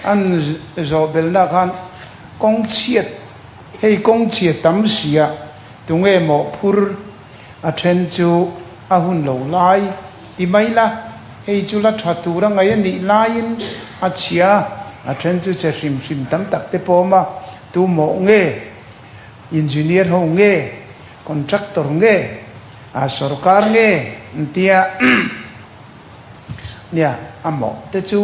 an zo bel na khan kawng chhiat hei kawng chhiat tam sia tunge Mawhphur a then chu a hun lo lai i mai la hei chu la tha tur ngai ani lain a chia a then chu che hrim hrim tam tak te pawma tu mo nge engineer ho nge contractor nge a sarkar nge tia nia amo te chu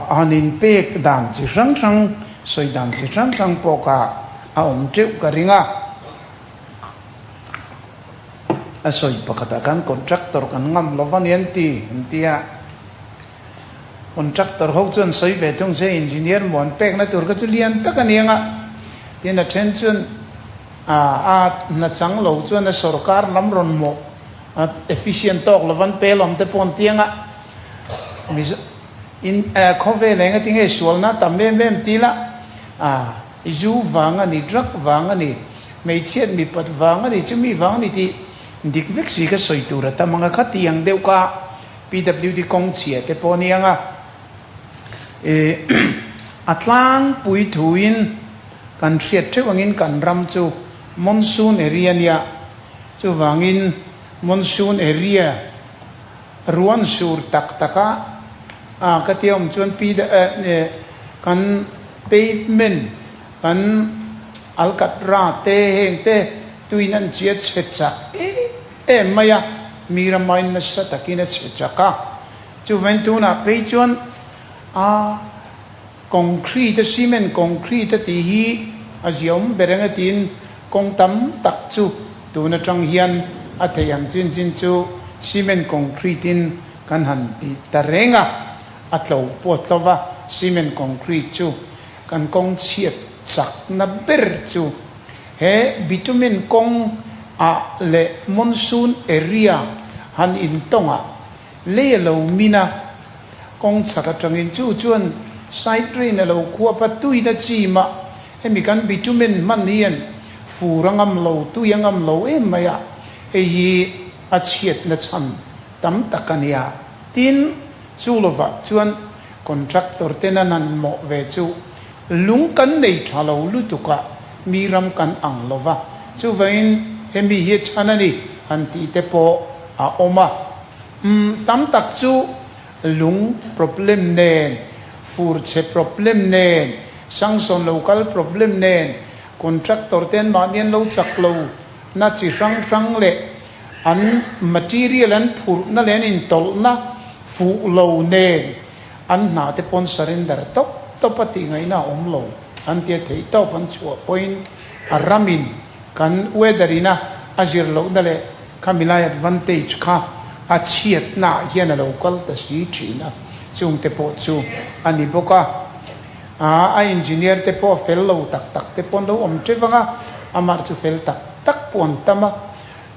anin pek dan chi rang rang soi dan chi rang rang poka a om treu ka ringa a soi pakata kan contractor kan ngam lovan yanti tia contractor ho chun soi ve tung se engineer mon pek na tur ka chu lian ta kan yenga tin a then chun na chang lo chuan a sarkar lam ron mo efficient tok lovan pelom te pon tianga in khove lenga tinge sual na tamem mem tila zu wanga ni drak wanga ni mei chiat mi pat wanga ni chumi wanga ni ti dik vek si ka soi tura ta manga khatiang deu ka pwd kong chia te ponianga atlang pui thuin kan hriat thewangin kan ram chu monsoon area nia chu wangin monsoon area ruan sur tak taka katiom chuan kan pavement kan alcatra te heng te tuinan chiat chhetchak maya miramain na sa takina chhetchaka chu ventuna pe chuan concrete cement concrete ti hi aziom berenga tin kong tam tak chu tuna tang hian athayang chin chin chu cement concrete in kan han ti tarenga atlo potlova cement concrete chu kan kong chiat chak na ber chu he bitumen kong le monsoon area han in tonga le lo mina kong chaka tangin chu chuan side drain lo khuwa patui na chi ma hemi kan bitumen man hian furangam lo tuyangam lo maya hi a chiat na chhan tam takania tin chulova chuan contractor tenanan mo ve chu lung kan nei thalo lutuka miram kan ang lova chu vein hemi hi chanani anti te po a oma tam tak chu lung problem nen fur che problem nen sangson local problem nen contractor ten manian lo chak lo na chi rang le an material an phur na len in tol na fu lo nen an na te pon surrender to pati ngai na om lo an te thei to pan chu point aramin kan weatherina azir lo na le kamilai advantage kha a chiat na hian local ta si thina chung te po chu ani boka a engineer te po fellow tak te pon lo om chewanga amar chu fel tak pon tama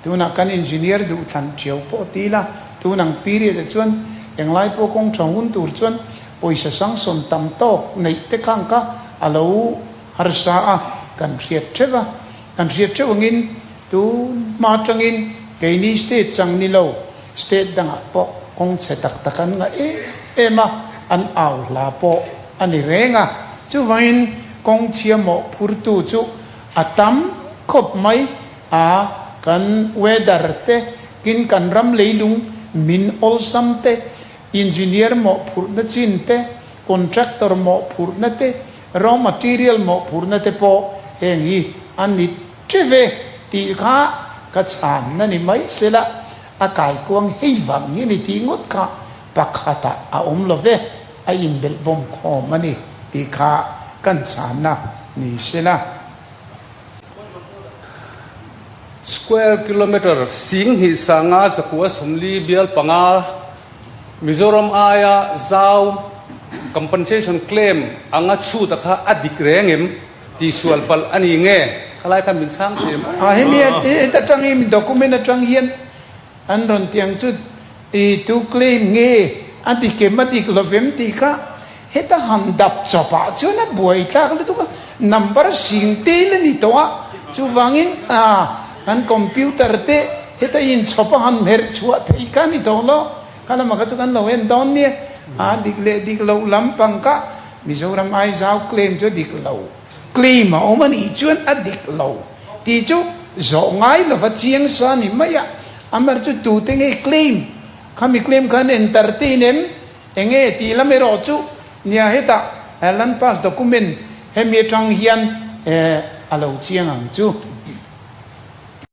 tuna kan engineer du than chiau po tila tunang period chuan englai po kong thongun tur chuan poisa sangson tam tok nei te khang ka alo harsa a kan hriat thewangin tu ma tangin keini state chang ni lo state danga po kong che takan nga ema an aw la po ani renga chu wain kong chia Mawhphur tu chu atam khop mai kan weather te kin kan ram leilung min ol sam te engineer Mawhphur na chin te contractor Mawhphur na te raw material Mawhphur na te po heng hi ani treve ti kha ka chan na ni mai sela akai kuang hei wang ni ti ngot ka pakhata a om love a in bel bom kho mani ti kha kan chan na ni sela square kilometer sing hi sanga zakua somli bial panga Mizoram aya zau compensation claim anga chu takha adik rengem ti sual pal ani nge khalai ka min sang them hemi ta tangim document atang hian an ron tiang chu ti tu claim nge adike matik lovem ti ka heta handap chopa chuna buai ta lu tu ka number sing te le ni to chu wangin an computer te heta in chopa han mer chua thei ka ni to lo kana ma ka chu kan lo en don ni dik lo lampang ka Mizoram ai zau claim cho dik lo claim mà ông ấy chuyên ăn dik lo thì chú rõ ngay là phát chiang sa ni maya amar chú tu tiếng ấy claim kami claim kan entertain em nghe thì làm mấy rõ chú nhà hết ta lan pass document hem ye trang hian alo chiang ang chú